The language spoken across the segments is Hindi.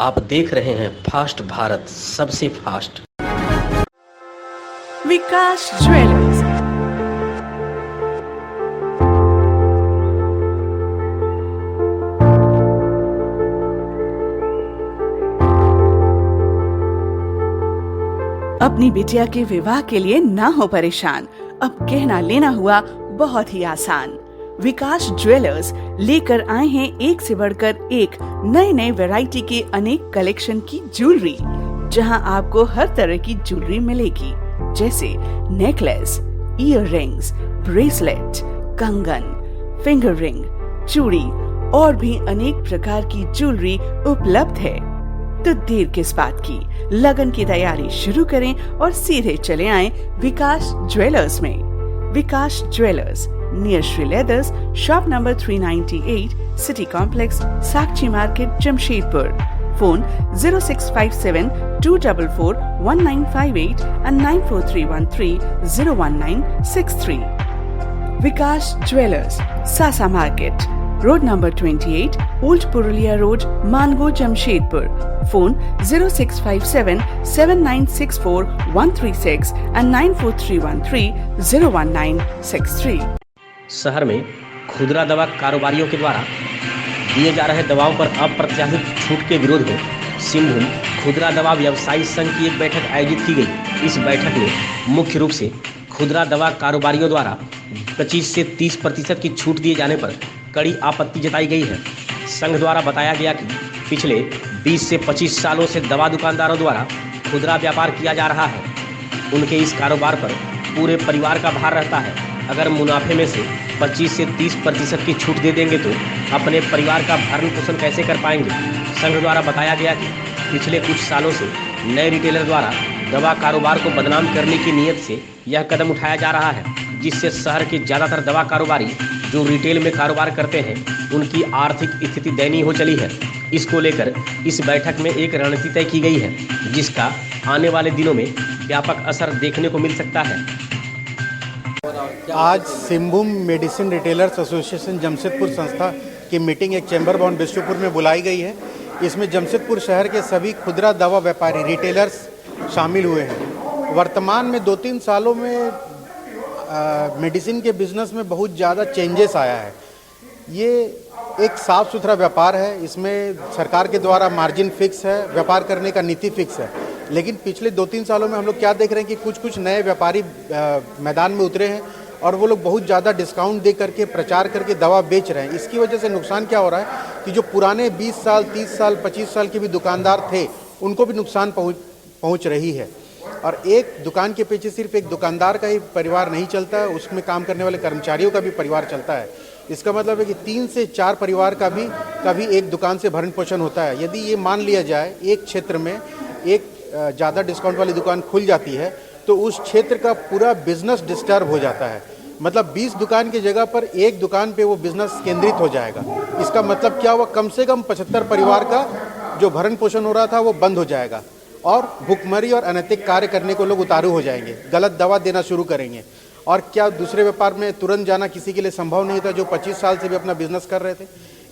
आप देख रहे हैं फास्ट भारत, सबसे फास्ट। विकास ज्वेलर्स, अपनी बिटिया के विवाह के लिए ना हो परेशान, अब कहना लेना हुआ बहुत ही आसान। विकास ज्वेलर्स लेकर आए हैं एक से बढ़कर एक नए नए वैरायटी के अनेक कलेक्शन की ज्वेलरी, जहां आपको हर तरह की ज्वेलरी मिलेगी, जैसे नेकलेस, ईयर रिंग्स, ब्रेसलेट, कंगन, फिंगर रिंग, चूड़ी और भी अनेक प्रकार की ज्वेलरी उपलब्ध है। तो देर किस बात की, लगन की तैयारी शुरू करें और सीधे चले आएं विकास ज्वेलर्स में। Vikas jewellers, near Shri leathers, shop number 398, city complex, Sakshi market, Jamshedpur. Phone 0657 244 1958 and 94313 01963। Vikas jewellers, Sasa market, road number 28, old Purulia road, Mango, Jamshedpur. Phone 0657 7964 136 and 94313 01963। शहर में खुदरा दवा कारोबारियों के द्वारा दिए जा रहे दवाओं पर अप्रत्याशित छूट के विरोध में सिंहभूम खुदरा दवा व्यवसायी संघ की एक बैठक आयोजित की गई। इस बैठक में मुख्य रूप से खुदरा दवा कारोबारियों द्वारा 25 से 30% की छूट दिए जाने पर कड़ी आपत्ति जताई गई है। संघ द्वारा बताया गया कि पिछले 20 से 25 सालों से दवा दुकानदारों द्वारा खुदरा व्यापार किया जा रहा है। उनके इस कारोबार पर पूरे परिवार का भार रहता है। अगर मुनाफे में से 25 से 30% की छूट दे देंगे तो अपने परिवार का भरण पोषण कैसे कर पाएंगे। संघ द्वारा बताया गया कि पिछले कुछ सालों से नए रिटेलर द्वारा दवा कारोबार को बदनाम करने की नीयत से यह कदम उठाया जा रहा है, जिससे शहर के ज़्यादातर दवा कारोबारी जो रिटेल में कारोबार करते हैं उनकी आर्थिक स्थिति दयनीय हो चली है। इसको लेकर इस बैठक में एक रणनीति तय की गई है, जिसका आने वाले दिनों में व्यापक असर देखने को मिल सकता है। आज Singhbhum medicine retailers association Jamshedpur संस्था की मीटिंग एक चैम्बर भवन बिष्टुपुर में बुलाई गई है। इसमें जमशेदपुर शहर के सभी खुदरा दवा व्यापारी रिटेलर्स शामिल हुए हैं। वर्तमान में 2-3 सालों में मेडिसिन के बिज़नेस में बहुत ज़्यादा चेंजेस आया है। ये एक साफ़ सुथरा व्यापार है, इसमें सरकार के द्वारा मार्जिन फिक्स है, व्यापार करने का नीति फिक्स है। लेकिन पिछले 2-3 सालों में हम लोग क्या देख रहे हैं कि कुछ नए व्यापारी मैदान में उतरे हैं और वो लोग बहुत ज़्यादा डिस्काउंट दे करके प्रचार करके दवा बेच रहे हैं। इसकी वजह से नुकसान क्या हो रहा है कि जो पुराने 20 साल, 30 साल, 25 साल के भी दुकानदार थे, उनको भी नुकसान पहुँच रही है। और एक दुकान के पीछे सिर्फ एक दुकानदार का ही परिवार नहीं चलता है, उसमें काम करने वाले कर्मचारियों का भी परिवार चलता है। इसका मतलब है कि 3 से 4 परिवार का भी कभी एक दुकान से भरण पोषण होता है। यदि ये मान लिया जाए एक क्षेत्र में एक ज़्यादा डिस्काउंट वाली दुकान खुल जाती है तो उस क्षेत्र का पूरा बिजनेस डिस्टर्ब हो जाता है। मतलब 20 दुकान की जगह पर एक दुकान पे वो बिजनेस केंद्रित हो जाएगा। इसका मतलब क्या हुआ, कम से कम 75 परिवार का जो भरण पोषण हो रहा था वो बंद हो जाएगा और भुखमरी और अनैतिक कार्य करने को लोग उतारू हो जाएंगे, गलत दवा देना शुरू करेंगे। और क्या दूसरे व्यापार में तुरंत जाना किसी के लिए संभव नहीं था जो 25 साल से भी अपना बिजनेस कर रहे थे।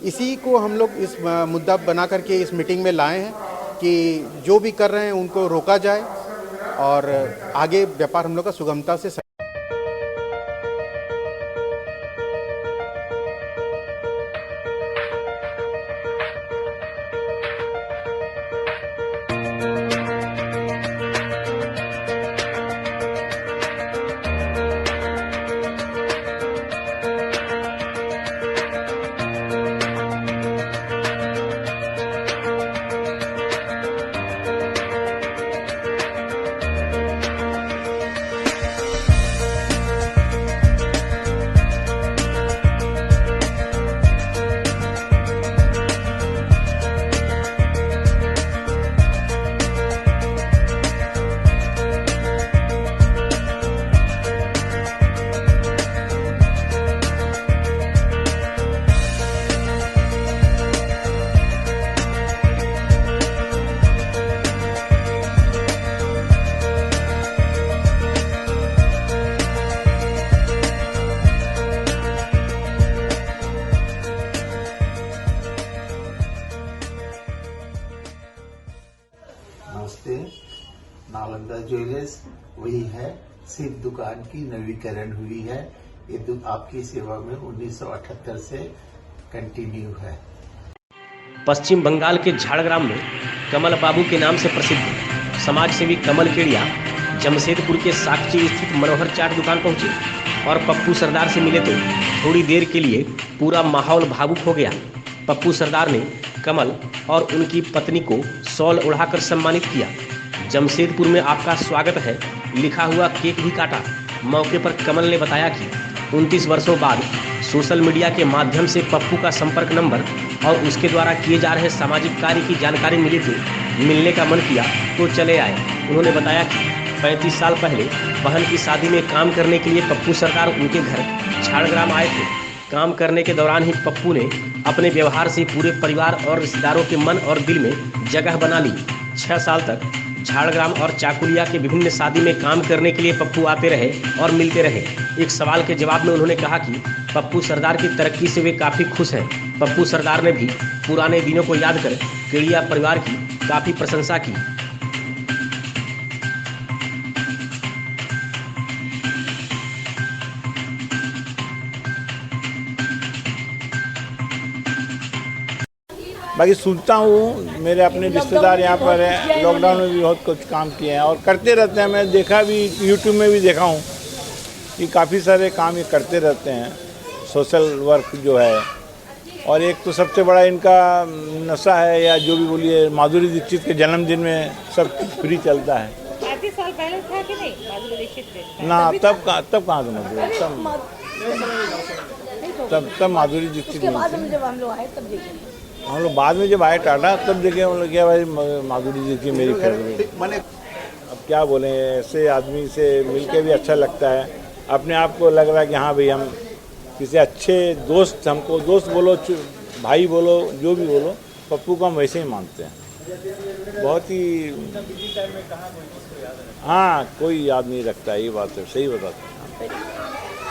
इसी को हम लोग इस मुद्दा बना करके इस मीटिंग में लाए हैं कि जो भी कर रहे हैं उनको रोका जाए और आगे व्यापार हम लोग का सुगमता से ज्वेलर्स वही है, सिर्फ दुकान की नवीकरण हुई है। ये आपकी सेवा में 1978 से कंटिन्यू है। पश्चिम बंगाल के झाड़ग्राम में कमल बाबू के नाम से प्रसिद्ध समाजसेवी कमल केड़िया जमशेदपुर के साक्षी स्थित मनोहर चाट दुकान पहुंचे और पप्पू सरदार से मिले तो थोड़ी देर के लिए पूरा माहौल भावुक हो गया। पप्पू सरदार ने कमल और उनकी पत्नी को शॉल उड़ाकर सम्मानित किया। जमशेदपुर में आपका स्वागत है लिखा हुआ केक भी काटा। मौके पर कमल ने बताया कि 29 वर्षों बाद सोशल मीडिया के माध्यम से पप्पू का संपर्क नंबर और उसके द्वारा किए जा रहे सामाजिक कार्य की जानकारी मिली थी। मिलने का मन किया तो चले आए। उन्होंने बताया कि 35 साल पहले बहन की शादी में काम करने के लिए पप्पू सरदार उनके घर झाड़ग्राम आए थे। काम करने के दौरान ही पप्पू ने अपने व्यवहार से पूरे परिवार और रिश्तेदारों के मन और दिल में जगह बना ली। 6 साल तक झाड़ग्राम और चाकुलिया के विभिन्न शादी में काम करने के लिए पप्पू आते रहे और मिलते रहे। एक सवाल के जवाब में उन्होंने कहा कि पप्पू सरदार की तरक्की से वे काफ़ी खुश हैं। पप्पू सरदार ने भी पुराने दिनों को याद कर केड़िया परिवार की काफ़ी प्रशंसा की। बाकी सुनता हूँ, मेरे अपने रिश्तेदार यहाँ पर हैं, लॉकडाउन में भी बहुत कुछ काम किए हैं और करते रहते हैं। मैं देखा भी, यूट्यूब में भी देखा हूँ कि काफ़ी सारे काम ये करते रहते हैं, सोशल वर्क जो है। और एक तो सबसे बड़ा इनका नशा है या जो भी बोलिए, माधुरी दीक्षित के जन्मदिन में सब फ्री चलता है। 35 साल पहले था कि नहीं माधुरी दीक्षित ना तब कहाँ तब माधुरी दीक्षित हम लोग बाद में जब आए टाटा तब देखे हम लोग क्या भाई माधुरी दीक्षित मेरी फेवरेट। अब क्या बोलें, ऐसे आदमी से मिलके भी अच्छा लगता है। अपने आप को लग रहा है कि हाँ भाई हम किसी अच्छे दोस्त, हमको दोस्त बोलो, भाई बोलो, जो भी बोलो, पप्पू को हम वैसे ही मानते हैं। बहुत ही हाँ, कोई याद नहीं रखता, ये बात है, सही बताते हैं।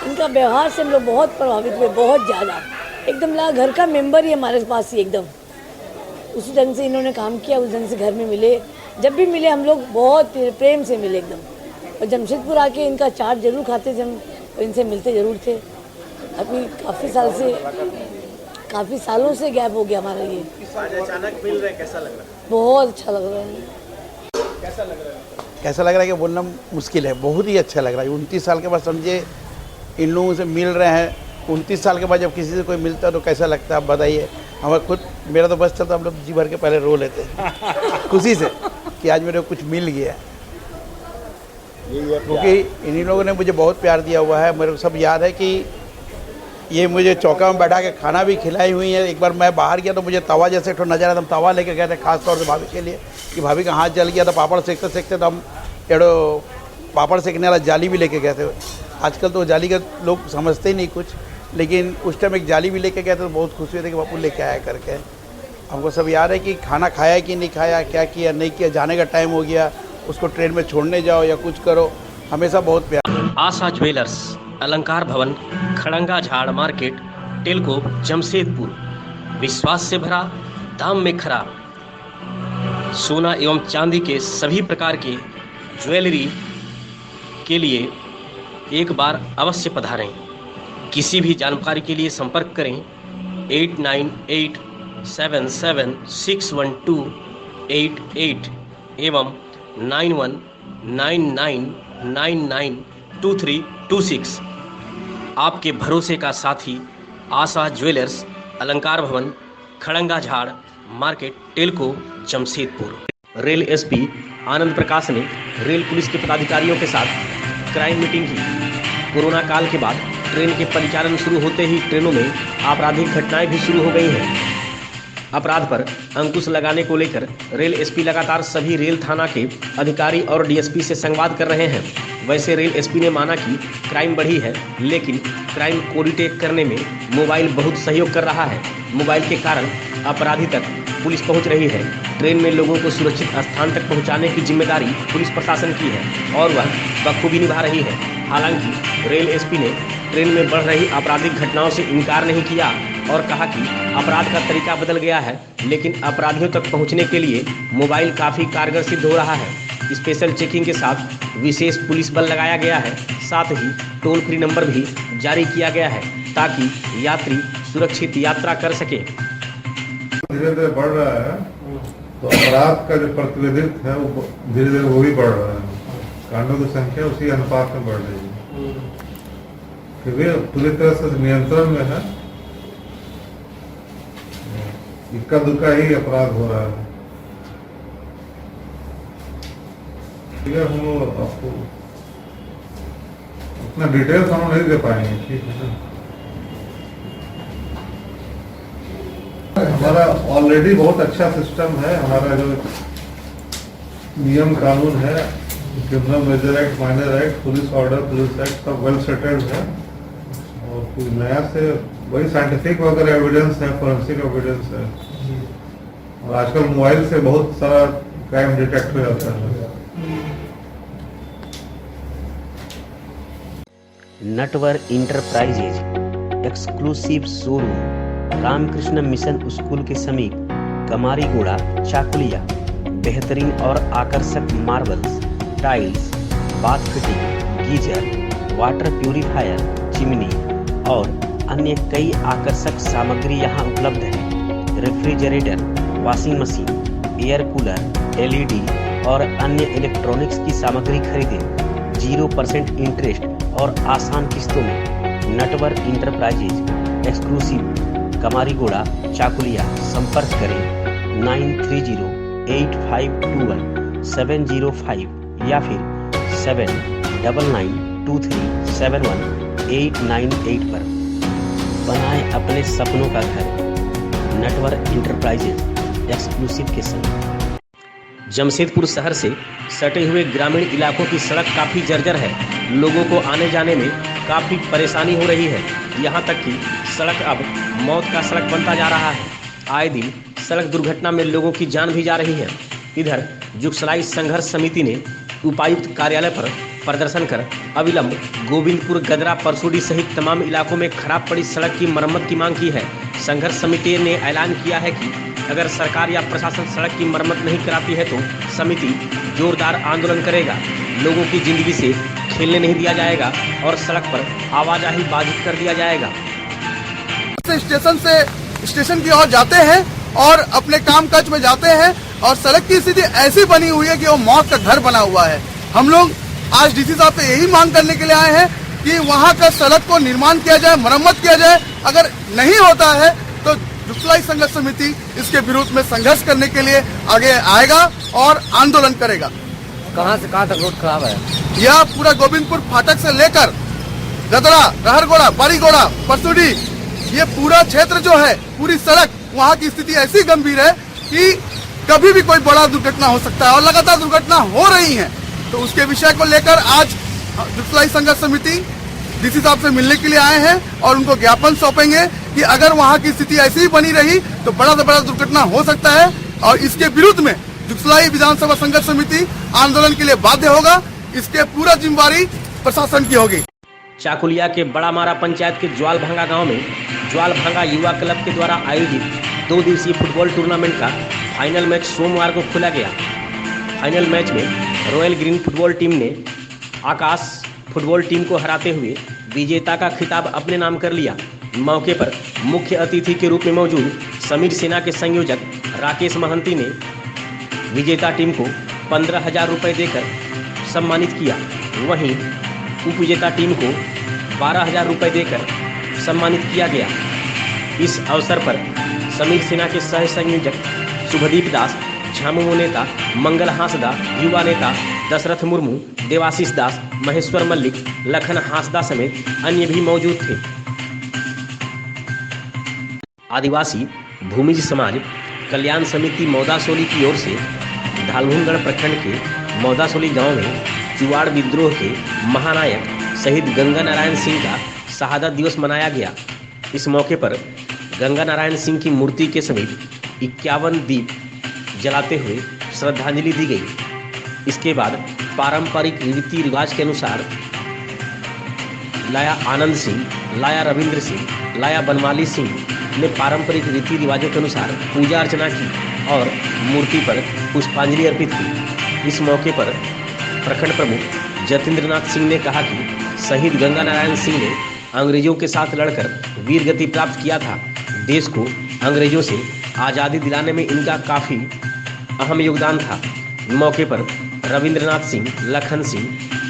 इनका व्यवहार से हम लोग बहुत प्रभावित हुए, बहुत ज़्यादा। एकदम लगा घर का मेंबर ही हमारे पास ही, एकदम उसी ढंग से इन्होंने काम किया, उस ढंग से घर में मिले। जब भी मिले हम लोग बहुत प्रेम से मिले एकदम। और जमशेदपुर आके इनका चाट जरूर खाते थे हम, इनसे मिलते ज़रूर थे। अभी काफ़ी सालों से गैप हो गया हमारा ये। अचानक मिल रहे, कैसा लग रहा है? बहुत अच्छा लग रहा है। कैसा लग रहा है कि बोलना मुश्किल है। बहुत ही अच्छा लग रहा है। 29 साल के बाद समझे इन लोगों से मिल रहे हैं। 29 साल के बाद जब किसी से कोई मिलता है तो कैसा लगता है आप बताइए। हमारा खुद, मेरा तो बस चलता, हम लोग जी भर के पहले रो लेते हैं खुशी से कि आज मेरे को कुछ मिल गया। क्योंकि इन्हीं लोगों ने मुझे बहुत प्यार दिया हुआ है। मेरे को सब याद है कि ये मुझे चौका में बैठा के खाना भी खिलाई हुई है। एक बार मैं बाहर गया तो मुझे तवा जैसे तो नजर आया, हम तवा लेके गए थे खास तौर से भाभी के लिए कि भाभी का हाथ जल गया था। पापड़ सेकते सेकते तो हम एड़ो पापड़ सेकने वाला जाली भी लेके गए थे। आजकल तो जाली का लोग समझते ही नहीं कुछ, लेकिन उस टाइम एक जाली भी लेके गए थे तो बहुत खुशी हुई थी कि बापू लेके आया करके। हमको सब याद है कि खाना खाया कि नहीं खाया, क्या किया नहीं किया, जाने का टाइम हो गया, उसको ट्रेन में छोड़ने जाओ या कुछ करो, हमेशा बहुत प्यार। आशा ज्वेलर्स, अलंकार भवन, खड़ंगा झाड़ मार्केट, टेलको, जमशेदपुर। विश्वास से भरा, दाम में खरा। सोना एवं चांदी के सभी प्रकार के ज्वेलरी के लिए एक बार अवश्य पधारें। किसी भी जानकारी के लिए संपर्क करें 8987761288 एवं 9199992326। आपके भरोसे का साथी आशा ज्वेलर्स, अलंकार भवन, खड़ंगा झाड़ market, Telco, Jamshedpur. Rail SP Anand Prakash ने रेल पुलिस के पदाधिकारियों के साथ क्राइम मीटिंग की। कोरोना काल के बाद ट्रेन के परिचालन शुरू होते ही ट्रेनों में आपराधिक घटनाएं भी शुरू हो गई हैं। अपराध पर अंकुश लगाने को लेकर रेल एसपी लगातार सभी रेल थाना के अधिकारी और डीएसपी से संवाद कर रहे हैं। वैसे रेल एसपी ने माना कि क्राइम बढ़ी है, लेकिन क्राइम को डिटेक्ट करने में मोबाइल बहुत सहयोग कर रहा है। मोबाइल के कारण अपराधी तक पुलिस पहुंच रही है। ट्रेन में लोगों को सुरक्षित स्थान तक पहुंचाने की जिम्मेदारी पुलिस प्रशासन की है और वह बखूबी निभा रही है। हालांकि रेल एसपी ने ट्रेन में बढ़ रही आपराधिक घटनाओं से इनकार नहीं किया और कहा कि अपराध का तरीका बदल गया है, लेकिन अपराधियों तक पहुंचने के लिए मोबाइल काफ़ी कारगर सिद्ध हो रहा है। स्पेशल चेकिंग के साथ विशेष पुलिस बल लगाया गया है। साथ ही टोल फ्री नंबर भी जारी किया गया है ताकि यात्री सुरक्षित यात्रा कर सके। धीरे धीरे बढ़ रहा है तो अपराध का जो प्रतिनिधित्व है वो धीरे धीरे वो भी बढ़ रहा है। कांडों की संख्या उसी अनुपात में बढ़ रही है, क्योंकि पूरी तरह से नियंत्रण में है। इक्का दुक्का ही अपराध हो रहा है। ठीक है, हम आपको उतना डिटेल्स हम नहीं दे पाएंगे, ठीक है ना। हमारा ऑलरेडी बहुत अच्छा सिस्टम है। हमारा जो नियम कानून है, criminal major act, minor act, police order, police act सब वेल सेटल्ड है। और कोई नया से वही साइंटिफिक वगैरह एविडेंस है, फोरेंसिक एविडेंस है। और आजकल मोबाइल से बहुत सारा क्राइम डिटेक्ट हो जाता है। Natwar enterprises exclusive showroom Ramakrishna mission school के समीप कमारीगोड़ा, चाकुलिया। बेहतरीन और आकर्षक marbles, tiles, bath fitting, geyser, water purifier, chimney और अन्य कई आकर्षक सामग्री यहाँ उपलब्ध है। Refrigerator, washing machine, air cooler, LED और अन्य इलेक्ट्रॉनिक्स की सामग्री खरीदें 0% इंटरेस्ट और आसान किस्तों में। Natwar enterprises exclusive Kamarigoda, Chakulia. संपर्क करें 9308521705 या फिर 7992371898 पर। बनाएं अपने सपनों का घर नटवर इंटरप्राइजेज एक्सक्लूसिव के संग। जमशेदपुर शहर से सटे हुए ग्रामीण इलाकों की सड़क काफ़ी जर्जर है। लोगों को आने जाने में काफ़ी परेशानी हो रही है। यहाँ तक कि सड़क अब मौत का सड़क बनता जा रहा है। आए दिन सड़क दुर्घटना में लोगों की जान भी जा रही है। इधर जुगसलाई संघर्ष समिति ने उपायुक्त कार्यालय पर प्रदर्शन कर अविलंब गोविंदपुर, गदरा, परसोडी सहित तमाम इलाकों में खराब पड़ी सड़क की मरम्मत की मांग की है। संघर्ष समिति ने ऐलान किया है कि अगर सरकार या प्रशासन सड़क की मरम्मत नहीं कराती है तो समिति जोरदार आंदोलन करेगा। लोगों की जिंदगी से खेलने नहीं दिया जाएगा और सड़क पर आवाजाही बाधित कर दिया जाएगा। स्टेशन से स्टेशन की ओर जाते हैं और अपने काम काज में जाते हैं और सड़क की स्थिति ऐसी बनी हुई है कि वो मौत का घर बना हुआ है। हम लोग आज डीसी साहब से यही मांग करने के लिए आए हैं कि वहाँ का सड़क को निर्माण किया जाए, मरम्मत किया जाए। अगर नहीं होता है तो जुगसलाई संघर्ष समिति इसके विरुद्ध में संघर्ष करने के लिए आगे आएगा और आंदोलन करेगा। कहाँ से कहाँ तक रोड खराब है? यह पूरा गोविंदपुर फाटक से लेकर गदरा, रहरगोड़ा, बारीगोड़ा, परसोडी, ये पूरा क्षेत्र जो है, पूरी सड़क, वहाँ की स्थिति ऐसी गंभीर है कि कभी भी कोई बड़ा दुर्घटना हो सकता है और लगातार दुर्घटना हो रही है। तो उसके विषय को लेकर आज जुगसलाई संघर्ष समिति डीसी साहब से मिलने के लिए आए हैं और उनको ज्ञापन सौंपेंगे कि अगर वहाँ की स्थिति ऐसी ही बनी रही तो बड़ा से बड़ा दुर्घटना हो सकता है और इसके विरुद्ध में जुगसलाई विधानसभा संघर्ष समिति आंदोलन के लिए बाध्य होगा। इसके पूरा जिम्मेवारी प्रशासन की होगी। चाकुलिया के बड़ा मारा पंचायत के ज्वालभांगा गांव में ज्वालभांगा युवा क्लब के द्वारा आयोजित 2 दिवसीय फुटबॉल टूर्नामेंट का फाइनल मैच सोमवार को खेला गया। फाइनल मैच में रॉयल ग्रीन फुटबॉल टीम ने आकाश फुटबॉल टीम को हराते हुए विजेता का खिताब अपने नाम कर लिया। मौके पर मुख्य अतिथि के रूप में मौजूद समीर सेना के संयोजक राकेश महंती ने विजेता टीम को 15,000 रुपये देकर सम्मानित किया। वहीं उपविजेता टीम को 12,000 रुपये देकर सम्मानित किया गया। इस अवसर पर समीर सेना के सह संयोजक शुभदीप दास, झामुमो नेता मंगल हांसदा, युवा नेता दशरथ मुर्मू, देवाशीष दास, महेश्वर मल्लिक, लखन हांसदा समेत अन्य भी मौजूद थे। आदिवासी भूमिज समाज कल्याण समिति मौदासोली की ओर से ढालभूनगढ़ प्रखंड के मौदासोली गांव में चुवाड़ विद्रोह के महानायक शहीद गंगा नारायण सिंह का शहादत दिवस मनाया गया। इस मौके पर गंगा नारायण सिंह की मूर्ति के समीप 51 दीप जलाते हुए श्रद्धांजलि दी गई। इसके बाद पारंपरिक रीति रिवाज के अनुसार लाया आनंद सिंह, लाया रविंद्र सिंह, लाया बनमाली सिंह ने पारंपरिक रीति रिवाजों के अनुसार पूजा अर्चना की और मूर्ति पर पुष्पांजलि अर्पित की। इस मौके पर प्रखंड प्रमुख जतेंद्र नाथ सिंह ने कहा कि शहीद गंगा नारायण सिंह ने अंग्रेजों के साथ लड़कर वीर गति प्राप्त किया था। देश को अंग्रेजों से आज़ादी दिलाने में इनका काफ़ी अहम योगदान था। मौके पर रविंद्रनाथ सिंह, लखन सिंह,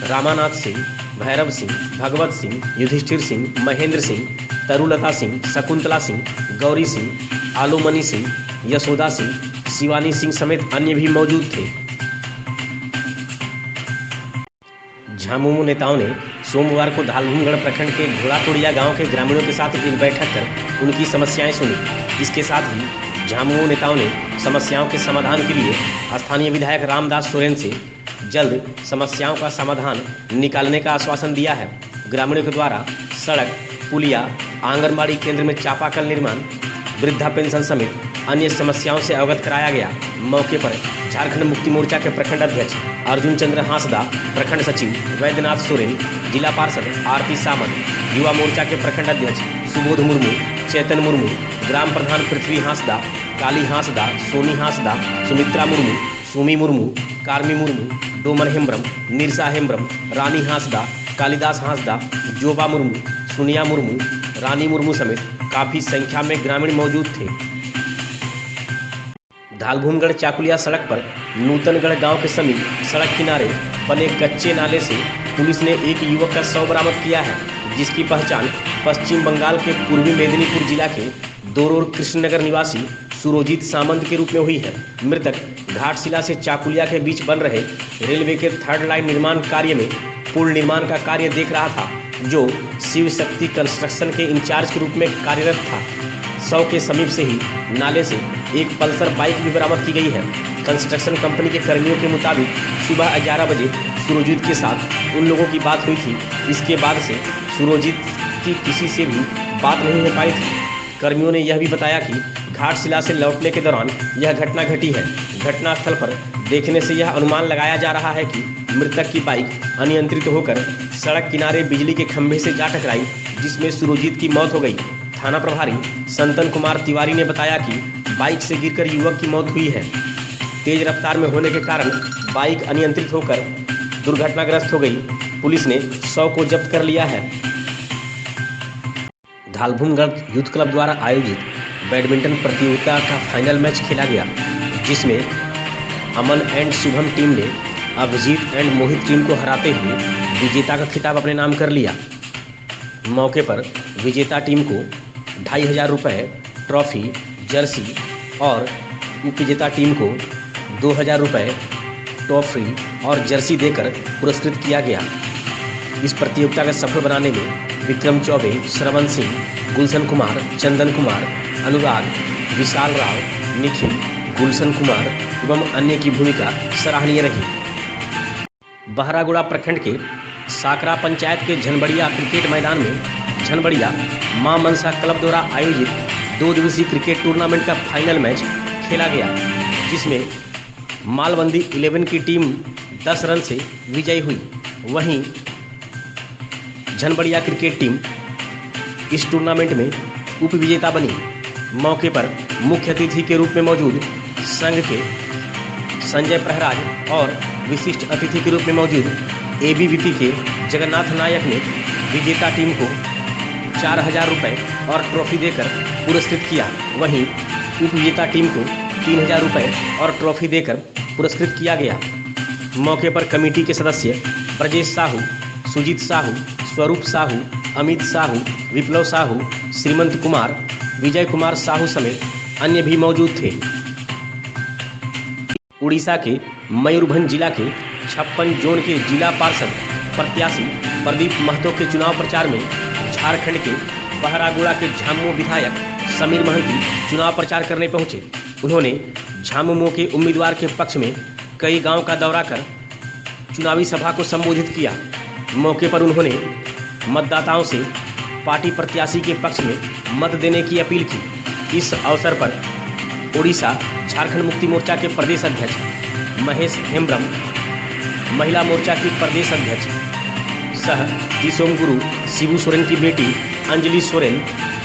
रामानाथ सिंह, भैरव सिंह, भगवत सिंह, युधिष्ठिर सिंह, महेंद्र सिंह, तरुलता सिंह, शकुंतला सिंह, गौरी सिंह, आलूमणि सिंह, यशोदा सिंह, शिवानी सिंह समेत अन्य भी मौजूद थे। झामुमो नेताओं ने सोमवार को धालभूमगढ़ प्रखंड के घोड़ातोड़िया गांव के ग्रामीणों के साथ एक बैठक कर उनकी समस्याएं सुनी। इसके साथ ही झामुमो नेताओं ने समस्याओं के समाधान के लिए स्थानीय विधायक रामदास सोरेन से जल्द समस्याओं का समाधान निकालने का आश्वासन दिया है। ग्रामीणों के द्वारा सड़क, पुलिया, आंगनबाड़ी केंद्र में चापाकल निर्माण, वृद्धा पेंशन समेत अन्य समस्याओं से अवगत कराया गया। मौके पर झारखंड मुक्ति मोर्चा के प्रखंड अध्यक्ष अर्जुन चंद्र हांसदा, प्रखंड सचिव वैद्यनाथ सोरेन, जिला पार्षद आरती सामंत, युवा मोर्चा के प्रखंड अध्यक्ष सुबोध मुर्मू, चेतन मुर्मू, ग्राम प्रधान पृथ्वी हांसदा, काली हांसदा, सोनी हांसदा, सुमित्रा मुर्मू, सुमी मुर्मू, कार्मी मुर्मू, डोमन हेम्ब्रम, निरसा हेम्ब्रम, रानी हांसदा, कालिदास हांसदा, जोबा मुर्मू, सुनिया मुर्मू, रानी मुर्मू समेत काफ़ी संख्या में ग्रामीण मौजूद थे। धालभूमगढ़ चाकुलिया सड़क पर नूतनगढ़ गांव के समीप सड़क किनारे बने कच्चे नाले से पुलिस ने एक युवक का शव बरामद किया है, जिसकी पहचान पश्चिम बंगाल के पूर्वी मेदिनीपुर जिला के दोरोर कृष्णनगर निवासी सुरोजीत सामंत के रूप में हुई है। मृतक घाटशिला से चाकुलिया के बीच बन रहे रेलवे के थर्ड लाइन निर्माण कार्य में पुल निर्माण का कार्य देख रहा था, जो शिव शक्ति कंस्ट्रक्शन के इंचार्ज के रूप में कार्यरत था। शव के समीप से ही नाले से एक पल्सर बाइक भी बरामद की गई है। कंस्ट्रक्शन कंपनी के कर्मियों के मुताबिक सुबह 11 बजे सुरोजीत के साथ उन लोगों की बात हुई थी। इसके बाद से सुरोजीत की किसी से भी बात नहीं हो पाई थी। कर्मियों ने यह भी बताया कि घाटशिला से लौटने के दौरान यह घटना घटी है। घटनास्थल पर देखने से यह अनुमान लगाया जा रहा है कि मृतक की बाइक अनियंत्रित होकर सड़क किनारे बिजली के खंभे से जा टकराई, जिसमें सुरोजीत की मौत हो गई। थाना प्रभारी संतन कुमार तिवारी ने बताया कि बाइक से गिरकर युवक की मौत हुई है। तेज रफ्तार में होने के कारण बाइक अनियंत्रित होकर दुर्घटनाग्रस्त हो गई। पुलिस ने शव को जब्त कर लिया है। धालभूमगढ़ यूथ क्लब द्वारा आयोजित बैडमिंटन प्रतियोगिता का फाइनल मैच खेला गया, जिसमें अमन एंड शुभम टीम ने अभिजीत एंड मोहित टीम को हराते हुए विजेता का खिताब अपने नाम कर लिया। मौके पर विजेता टीम को 2500 रुपये, ट्रॉफी, जर्सी और उपविजेता टीम को 2000 रुपये, ट्रॉफी और जर्सी देकर पुरस्कृत किया गया। इस प्रतियोगिता को सफल बनाने में विक्रम चौबे, श्रवण सिंह, गुलशन कुमार, चंदन कुमार, अनुराग, विशाल राव, निखिल, गुलशन कुमार एवं अन्य की भूमिका सराहनीय रही। बहरागोड़ा प्रखंड के साकरा पंचायत के झनबड़िया क्रिकेट मैदान में झनबड़िया मां मनसा क्लब द्वारा आयोजित 2 दिवसीय क्रिकेट टूर्नामेंट का फाइनल मैच खेला गया, जिसमें मालबंदी 11 की टीम 10 रन से विजयी हुई। वहीं झनबड़िया क्रिकेट टीम इस टूर्नामेंट में उपविजेता बनी। मौके पर मुख्य अतिथि के रूप में मौजूद संघ के संजय प्रहराज और विशिष्ट अतिथि के रूप में मौजूद एबीवीपी के जगन्नाथ नायक ने विजेता टीम को 4000 रुपये और ट्रॉफी देकर पुरस्कृत किया। वहीं उपविजेता टीम को 3000 रुपये और ट्रॉफी देकर पुरस्कृत किया गया। मौके पर कमेटी के सदस्य ब्रजेश साहू, सुजीत साहू, स्वरूप साहू, अमित साहू, विप्लव साहू, श्रीमंत कुमार, विजय कुमार साहू समेत अन्य भी मौजूद थे। उड़ीसा के मयूरभंज जिला के 56 जोन के जिला पार्षद प्रत्याशी प्रदीप महतो के चुनाव प्रचार में झारखंड के बहरागोड़ा के झामुमो विधायक समीर महंती चुनाव प्रचार करने पहुंचे। उन्होंने झामुमो के उम्मीदवार के पक्ष में कई गांव का दौरा कर चुनावी सभा को संबोधित किया। मौके पर उन्होंने मतदाताओं से पार्टी प्रत्याशी के पक्ष में मत देने की अपील की। इस अवसर पर ओडिशा झारखंड मुक्ति मोर्चा के प्रदेश अध्यक्ष महेश हेम्ब्रम, महिला मोर्चा की प्रदेश अध्यक्ष सह दिसोम गुरु शिबू सोरेन की बेटी अंजलि सोरेन,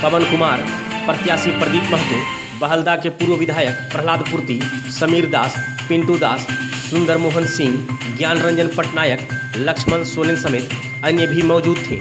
पवन कुमार, प्रत्याशी प्रदीप महतो, बहलदा के पूर्व विधायक प्रहलाद पूर्ति, समीर दास, पिंटू दास, सुंदर मोहन सिंह, ज्ञान रंजन पटनायक, लक्ष्मण सोरेन समेत अन्य भी मौजूद थे।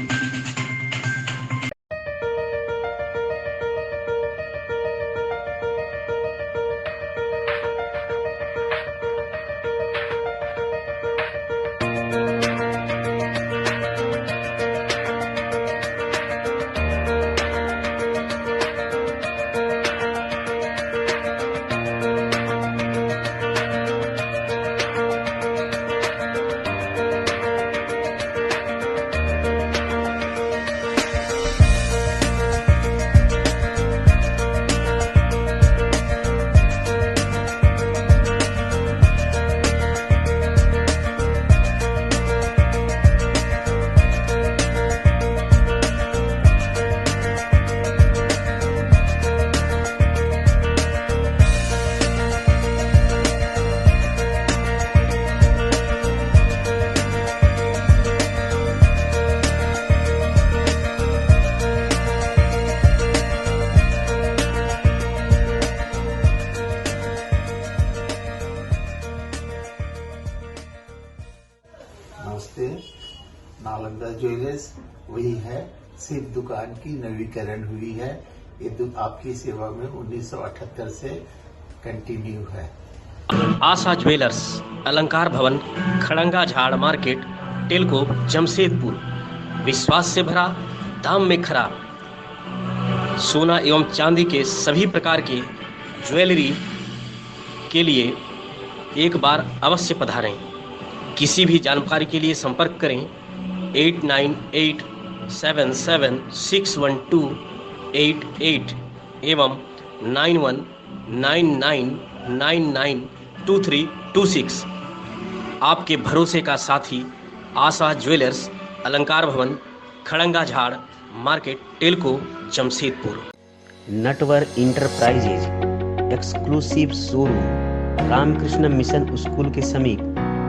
नमस्ते। नालंदा ज्वेलर्स वही है, सिर्फ दुकान की नवीकरण हुई है। ये आपकी सेवा में 1978 से कंटिन्यू है। आशा ज्वेलर्स, अलंकार भवन, खड़ंगा झाड़ मार्केट, टेलको, जमशेदपुर। विश्वास से भरा, दाम में खरा। सोना एवं चांदी के सभी प्रकार के ज्वेलरी के लिए एक बार अवश्य पधारें। किसी भी जानकारी के लिए संपर्क करें 8987761288 एवं 9199992326। आपके भरोसे का साथी आशा ज्वेलर्स, अलंकार भवन, खड़ंगा झाड़ market, Telco, Jamshedpur. Natwar enterprises exclusive showroom, Ramakrishna mission school के समीप,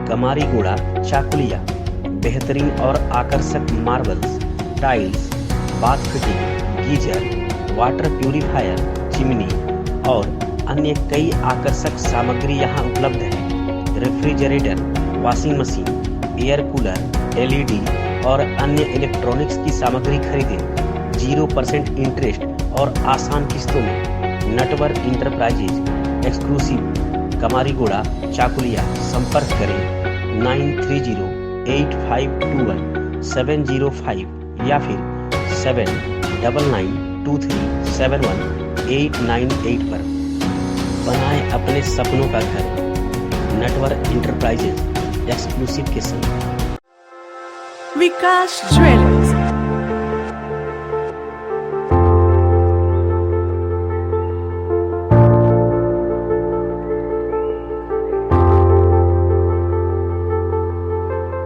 कमारीगुड़ा, चाकुलिया। बेहतरीन और आकर्षक marbles, tiles, bath fitting, geyser, water purifier, chimney और अन्य कई आकर्षक सामग्री यहां उपलब्ध है। Refrigerator, washing machine, air cooler, LED और अन्य इलेक्ट्रॉनिक्स की सामग्री खरीदें 0% इंटरेस्ट और आसान किस्तों में। Natwar enterprises exclusive, Kamariguda, Chakulia. संपर्क करें 9308521705 या फिर 7992371898 पर। बनाएं अपने सपनों का घर नटवर इंटरप्राइजेज एक्सक्लूसिव के संग। विकास ज्वेलर्स,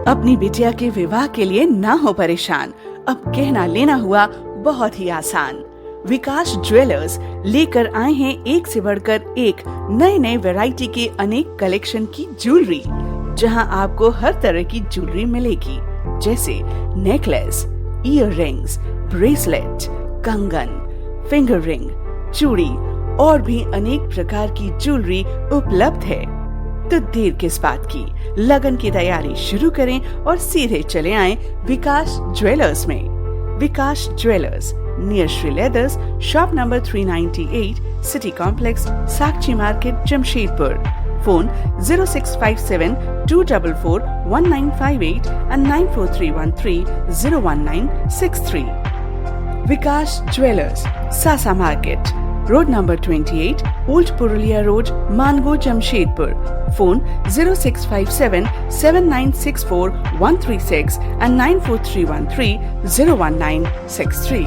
अपनी बिटिया के विवाह के लिए ना हो परेशान, अब कहना लेना हुआ बहुत ही आसान। विकास ज्वेलर्स लेकर आए हैं एक से बढ़कर एक नए नए वैरायटी के अनेक कलेक्शन की ज्वेलरी, जहां आपको हर तरह की ज्वेलरी मिलेगी, जैसे नेकलेस, ईयर रिंग्स, ब्रेसलेट, कंगन, फिंगर रिंग, चूड़ी और भी अनेक प्रकार की ज्वेलरी उपलब्ध है। तो देर किस बात की, लगन की तैयारी शुरू करें और सीधे चले आएं विकास ज्वेलर्स में। Vikas jewellers, near Shri leathers, shop number 398, city complex, Sakshi market, Jamshedpur. Phone 0657-244-1958 and 9431301963। Vikas jewellers, Sasa market, road number 28, old Purulia road, Mango, Jamshedpur. Phone 0657-7964-136 and 9431301963।